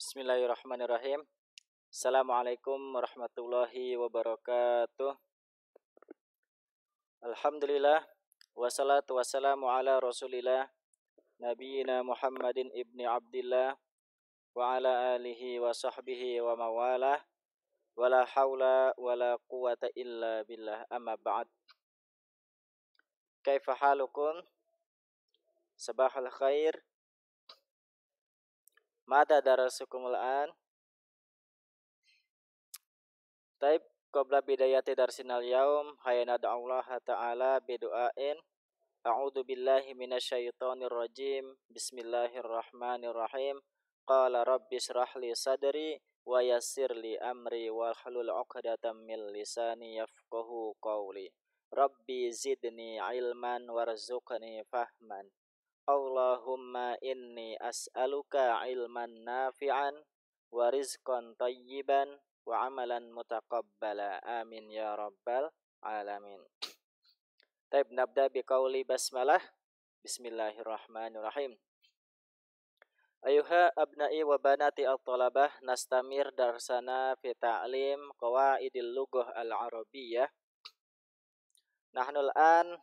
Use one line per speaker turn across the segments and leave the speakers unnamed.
Bismillahirrahmanirrahim. Assalamualaikum warahmatullahi wabarakatuh. Alhamdulillah. Wassalatu wassalamu ala rasulillah. Nabiina Muhammadin ibni Abdillah. Wa ala alihi wa sahbihi wa mawalah. Wala hawla wala quwata illa billah amma ba'd. Kaifa halukum? Sabahal khair. Mada darasukumul an? Taib qabla bidayati darsinal yaum hayana da'allaha ta'ala bidu'ain. A'udzu billahi minasyaitonir rajim. Bismillahirrahmanirrahim. Qala rabbi shrah li sadri wa yassir li amri wa hlul 'uqdatam min lisani yafqahu qawli. Rabbi zidni ilman warzuqni fahman. Allahumma inni as'aluka ilman nafi'an wa rizqan tayyiban wa amalan mutaqabbala. Amin ya rabbal alamin. Taib nabda biqauli basmalah. Bismillahirrahmanirrahim. Ayuha abna'i wa banati al-talabah, nastamir darsana fi ta'lim qawaidil lughah al-arabiyyah. Nahnul an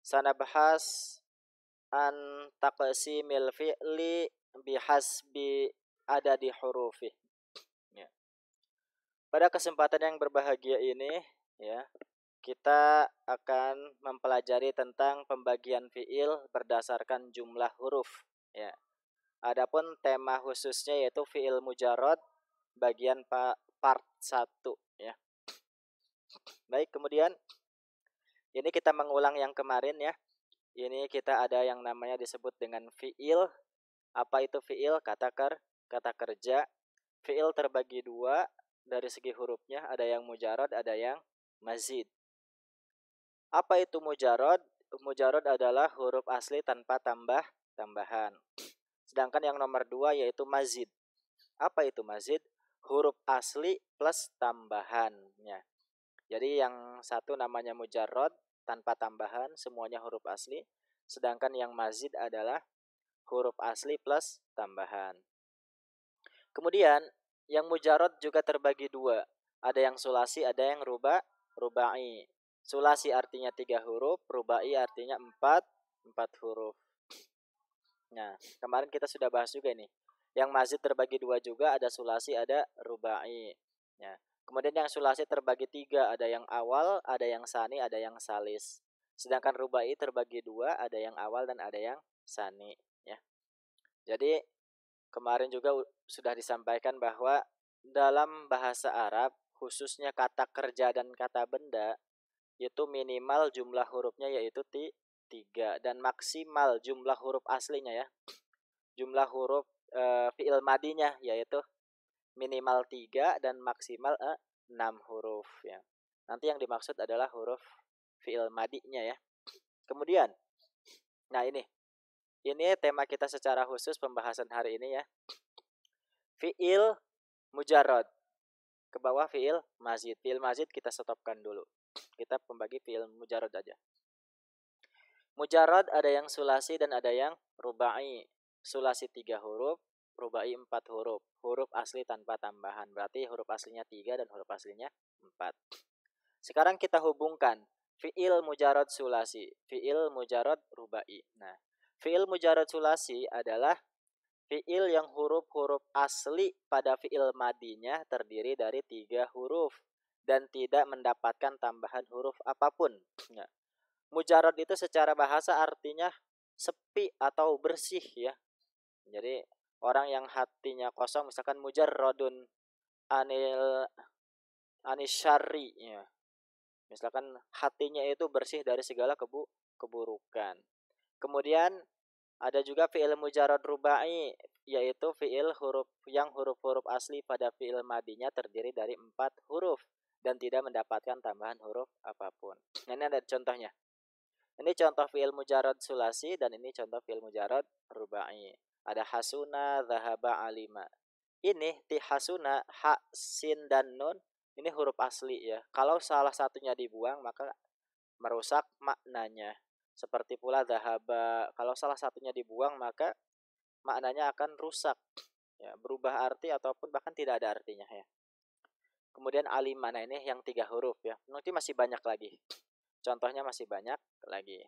sanabahas an taqsimil fi'li bihasbi adadi hurufi. Ya. Pada kesempatan yang berbahagia ini, ya, kita akan mempelajari tentang pembagian fiil berdasarkan jumlah huruf, ya. Adapun tema khususnya yaitu fiil mujarrad bagian part 1, ya. Baik, kemudian ini kita mengulang yang kemarin, ya. Ini kita ada yang namanya disebut dengan fiil. Apa itu fiil? Kata kerja. Fiil terbagi dua dari segi hurufnya, ada yang mujarrad, ada yang mazid. Apa itu mujarrad? Mujarrad adalah huruf asli tanpa tambahan. Sedangkan yang nomor 2 yaitu mazid. Apa itu mazid? Huruf asli plus tambahannya. Jadi yang satu namanya mujarrad tanpa tambahan, semuanya huruf asli. Sedangkan yang mazid adalah huruf asli plus tambahan. Kemudian yang mujarrad juga terbagi dua. Ada yang sulasi, ada yang rubai. Sulasi artinya 3 huruf, rubai artinya 4 huruf. Nah, kemarin kita sudah bahas juga nih. Yang mazid terbagi dua juga, ada sulasi, ada rubai. Ya. Kemudian yang sulasi terbagi 3, ada yang awal, ada yang sani, ada yang salis. Sedangkan rubai terbagi dua, ada yang awal dan ada yang sani. Ya. Jadi kemarin juga sudah disampaikan bahwa dalam bahasa Arab, khususnya kata kerja dan kata benda, itu minimal jumlah hurufnya yaitu 3 dan maksimal jumlah huruf aslinya, ya. Jumlah huruf fi'il madinya yaitu minimal 3 dan maksimal 6 huruf, ya. Nanti yang dimaksud adalah huruf fi'il madinya, ya. Kemudian nah ini tema kita secara khusus pembahasan hari ini, ya. Fi'il mujarrad. Ke bawah fi'il mazid. Fi'il mazid kita stopkan dulu. Kita pembagi fi'il mujarrad aja. Mujarrad ada yang sulasi dan ada yang rubai. Sulasi 3 huruf, rubai 4 huruf. Huruf asli tanpa tambahan. Berarti huruf aslinya 3 dan huruf aslinya 4. Sekarang kita hubungkan fi'il mujarrad sulasi, fi'il mujarrad rubai. Nah, fi'il mujarrad sulasi adalah fi'il yang huruf-huruf asli pada fi'il madinya terdiri dari 3 huruf dan tidak mendapatkan tambahan huruf apapun. Nah, mujarrad itu secara bahasa artinya sepi atau bersih, ya. Jadi orang yang hatinya kosong, misalkan mujarradun anisyari, ya. Misalkan hatinya itu bersih dari segala keburukan. Kemudian ada juga fi'il mujarrad rubai, yaitu fi'il huruf-huruf asli pada fi'il madinya terdiri dari 4 huruf dan tidak mendapatkan tambahan huruf apapun. Nah, ini ada contohnya. Ini contoh fi'il mujarrad sulasi dan ini contoh fi'il mujarrad rubai. Ada hasuna, dhahaba, alima. Ini hasuna, ha, sin dan nun, ini huruf asli, ya. Kalau salah satunya dibuang maka merusak maknanya. Seperti pula dhahaba, kalau salah satunya dibuang maka maknanya akan rusak, ya, berubah arti ataupun bahkan tidak ada artinya ya. Kemudian alima, nah ini yang 3 huruf ya. Nanti masih banyak lagi. Contohnya masih banyak lagi.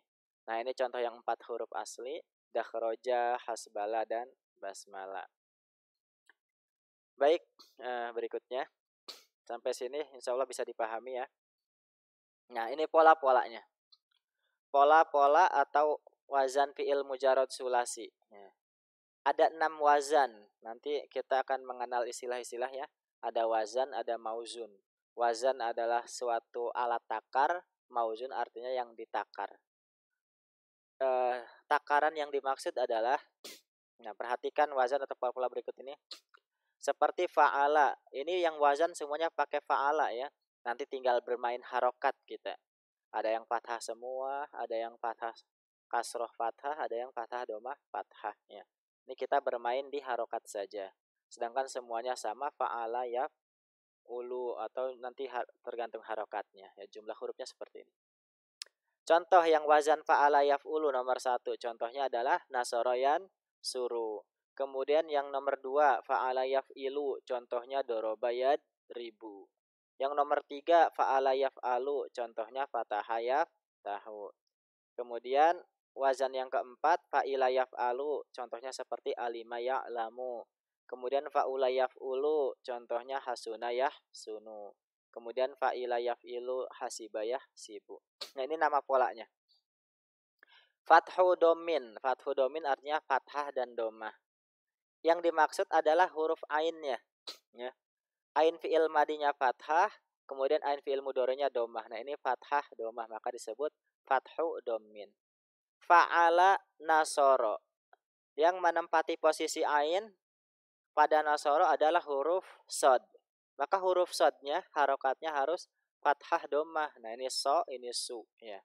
Nah, ini contoh yang 4 huruf asli, dakhroja, hasbala, dan basmala. Baik, berikutnya. Sampai sini insya Allah bisa dipahami ya. Nah, ini pola-polanya. Pola-pola atau wazan fi'il mujarad sulasi. Ya. Ada 6 wazan. Nanti kita akan mengenal istilah-istilah ya. Ada wazan, ada mauzun. Wazan adalah suatu alat takar, mauzun artinya yang ditakar. Takaran yang dimaksud adalah, nah perhatikan wazan atau pola berikut ini. Seperti fa'ala, ini yang wazan semuanya pakai fa'ala ya. Nanti tinggal bermain harokat kita. Ada yang fathah semua, ada yang fathah kasroh fathah, ada yang fathah domah fathah ya. Ini kita bermain di harokat saja. Sedangkan semuanya sama, fa'ala ya ulu, atau nanti tergantung harokatnya ya, jumlah hurufnya seperti ini. Contoh yang wazan fa'ala yaf'ulu nomor 1, contohnya adalah nasoroyan suru. Kemudian yang nomor 2 fa'ala yaf'ilu, contohnya dorobayad ribu. Yang nomor 3 fa'ala yaf'alu, contohnya fataha yaftahu. Kemudian wazan yang keempat fa'ila yaf'alu, contohnya seperti alima ya'lamu. Kemudian fa'ula yaf'ulu, contohnya hasuna yahsunu. Kemudian fa'ila yaf'ilu hasibayah sibu. Nah, ini nama polanya. Fathu domin. Fathu domin artinya fathah dan domah. Yang dimaksud adalah huruf ainnya. Ya. Ain fi'il madinya fathah, kemudian ain fi'il mudhari'nya domah. Nah, ini fathah domah, maka disebut fathu domin. Fa'ala nasoro. Yang menempati posisi ain pada nasoro adalah huruf sod. Maka huruf sodnya, harokatnya harus fathah domah. Nah, ini so, ini su ya.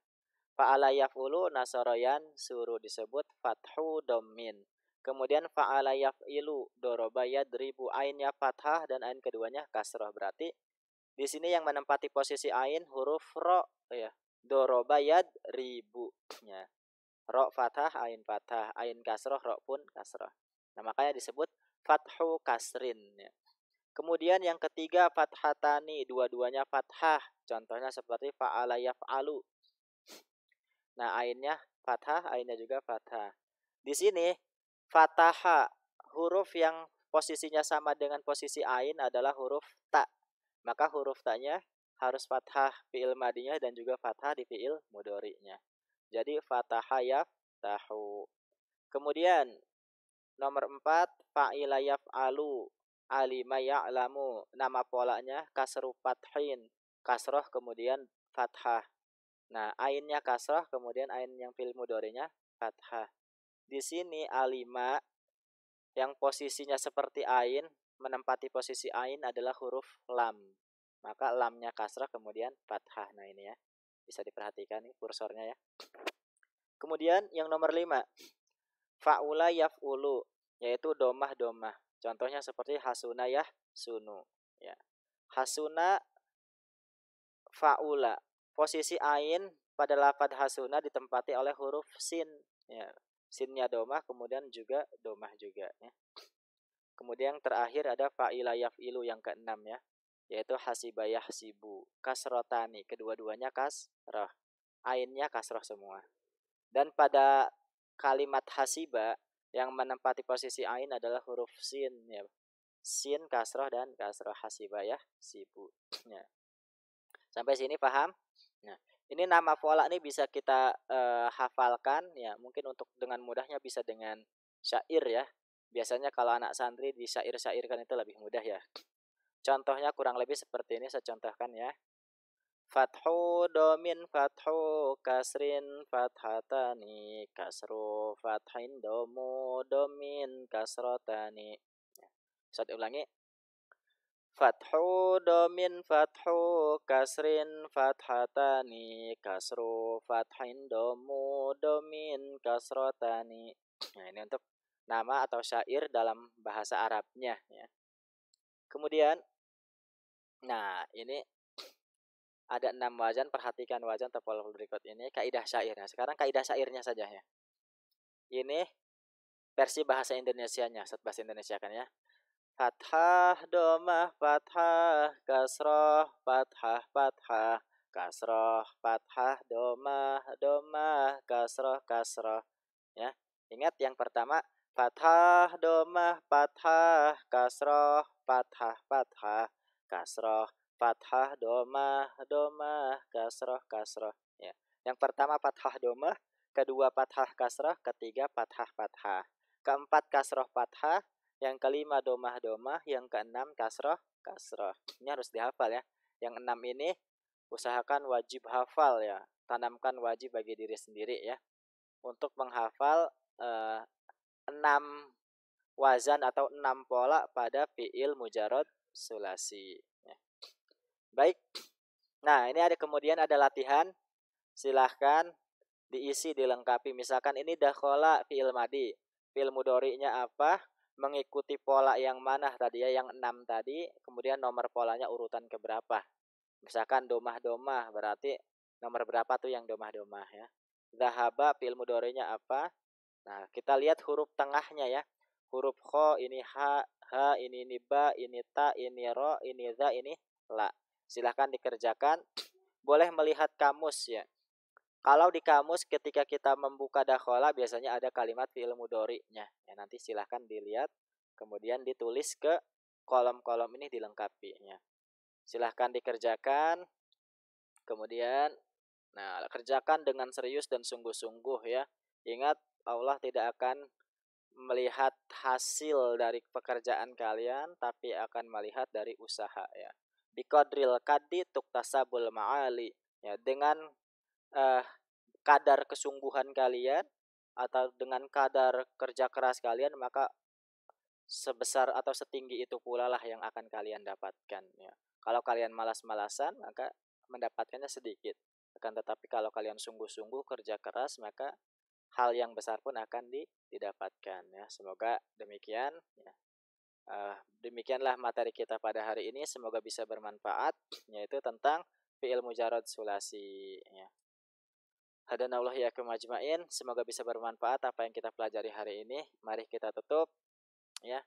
Fa'ala yaf'ulu nasoroyan suruh, disebut fathu domin. Kemudian fa'ala yaf'ilu doroba yadribu, ainnya fathah dan ain keduanya kasroh. Berarti di sini yang menempati posisi ain huruf ro ya. Doroba yadribu ya. Ro fathah, ain fathah, ain kasroh, ro pun kasroh. Nah, makanya disebut fathu kasrin ya. Kemudian yang ketiga fathatani, dua-duanya fathah. Contohnya seperti fa'ala yaf'alu. Nah, ainnya fathah, ainnya juga fathah. Di sini fataha, huruf yang posisinya sama dengan posisi ain adalah huruf ta. Maka huruf ta-nya harus fathah fi'il madinya dan juga fathah di fi'il mudhari'nya. Jadi fataha yaftahu. Kemudian nomor 4 fa'ila yaf'alu, alima ya'lamu. Nama polanya kasru fathin, kasroh kemudian fathah. Nah, ainnya kasroh, kemudian ain yang fil mudhari'nya fathah. Di sini alima yang posisinya seperti ain, menempati posisi ain adalah huruf lam. Maka lamnya kasroh kemudian fathah. Nah, ini ya. Bisa diperhatikan nih kursornya ya. Kemudian yang nomor 5 fa'ula yaf'ulu, yaitu domah-domah. Contohnya seperti hasuna yahsunu ya. Hasuna fa'ula. Posisi ain pada lafadz hasuna ditempati oleh huruf sin ya. Sinnya domah, kemudian juga domah juga ya. Kemudian yang terakhir ada fa'ila yaf'ilu yang keenam ya, yaitu hasibayah sibu. Kasrotani, kedua-duanya kasroh. Ainnya kasroh semua. Dan pada kalimat hasiba yang menempati posisi ain adalah huruf sin ya. Sin kasroh dan kasroh, hasibayah sibu ya. Sampai sini paham? Nah, ini nama pola ini bisa kita hafalkan ya. Mungkin untuk dengan mudahnya bisa dengan syair ya. Biasanya kalau anak santri di syair-syairkan itu lebih mudah ya. Contohnya kurang lebih seperti ini, saya contohkan ya. Fathu domin fathu kasrin fathatani kasru fathin domu domin kasrotani. Saya ulangi. Fathu domin fathu kasrin fathatani kasru fathin domu domin kasrotani. Nah, ini untuk nama atau syair dalam bahasa Arabnya ya. Kemudian nah, ini ada 6 wazan, perhatikan wazan topol berikut ini kaidah syairnya. Sekarang kaidah syairnya saja ya. Ini versi bahasa Indonesianya, set bahasa Indonesia kan ya. Fathah, domah, fathah, kasroh, fathah, fathah, kasroh, fathah, domah, domah, kasroh, kasroh. Ya, ingat yang pertama fathah, domah, fathah, kasroh, fathah, fathah, kasroh, fathah, domah, domah, kasroh, kasroh. Ya, yang pertama fathah domah, kedua fathah kasroh, ketiga fathah fathah, keempat kasroh fathah, yang kelima domah-domah, yang keenam kasroh-kasroh. Ini harus dihafal ya. Yang enam ini usahakan wajib hafal ya. Tanamkan wajib bagi diri sendiri ya. Untuk menghafal eh, 6 wazan atau 6 pola pada fi'il mujarad sulasi. Ya. Baik. Nah, ini kemudian ada latihan. Silahkan diisi, dilengkapi. Misalkan ini dakhola fi'il madi. Fi'il mudhari'nya apa? Mengikuti pola yang mana tadi ya, yang 6 tadi, kemudian nomor polanya urutan keberapa. Misalkan domah-domah, berarti nomor berapa tuh yang domah-domah ya. Dhahaba fi'il mudhari'nya apa? Nah, kita lihat huruf tengahnya ya. Huruf kho, ini ha, ini ba, ini ta, ini ro, ini za, ini la. Silahkan dikerjakan. Boleh melihat kamus ya. Kalau di kamus ketika kita membuka dakhola biasanya ada kalimat fi'il mudhari'nya. Ya, nanti silahkan dilihat kemudian ditulis ke kolom-kolom ini dilengkapinya. Silahkan dikerjakan. Kemudian kerjakan dengan serius dan sungguh-sungguh ya. Ingat Allah tidak akan melihat hasil dari pekerjaan kalian tapi akan melihat dari usaha ya. Biqadril kadi tuktasabul ma'ali. Ya, dengan kadar kesungguhan kalian atau dengan kadar kerja keras kalian maka sebesar atau setinggi itu pula lah yang akan kalian dapatkan ya. Kalau kalian malas-malasan maka mendapatkannya sedikit. Akan tetapi kalau kalian sungguh-sungguh kerja keras maka hal yang besar pun akan didapatkan ya. Semoga demikian ya. Demikianlah materi kita pada hari ini, semoga bisa bermanfaat, yaitu tentang fi'il mujarad sulasi ya. Hadanallah ya kemajma'in. Semoga bisa bermanfaat apa yang kita pelajari hari ini. Mari kita tutup ya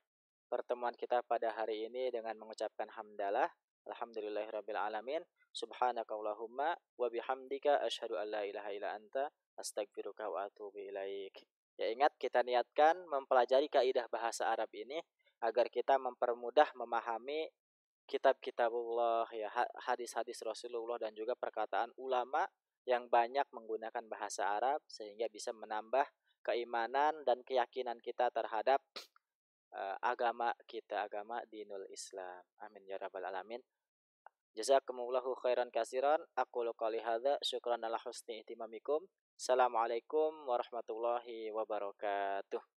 pertemuan kita pada hari ini dengan mengucapkan hamdalah. Alhamdulillahirabbil alamin. Subhanakallahumma wa bihamdika asyhadu an la ilaha illa anta astaghfiruka wa atubu ilaik. Ya, ingat kita niatkan mempelajari kaidah bahasa Arab ini agar kita mempermudah memahami kitab-kitabullah ya, hadis-hadis Rasulullah dan juga perkataan ulama yang banyak menggunakan bahasa Arab sehingga bisa menambah keimanan dan keyakinan kita terhadap agama kita, agama dinul Islam. Amin ya rabbal alamin. Jazakumullahu khairan kasiran. Aqulu qouli hadza syukran ala husni ihtimamikum. Assalamualaikum warahmatullahi wabarakatuh.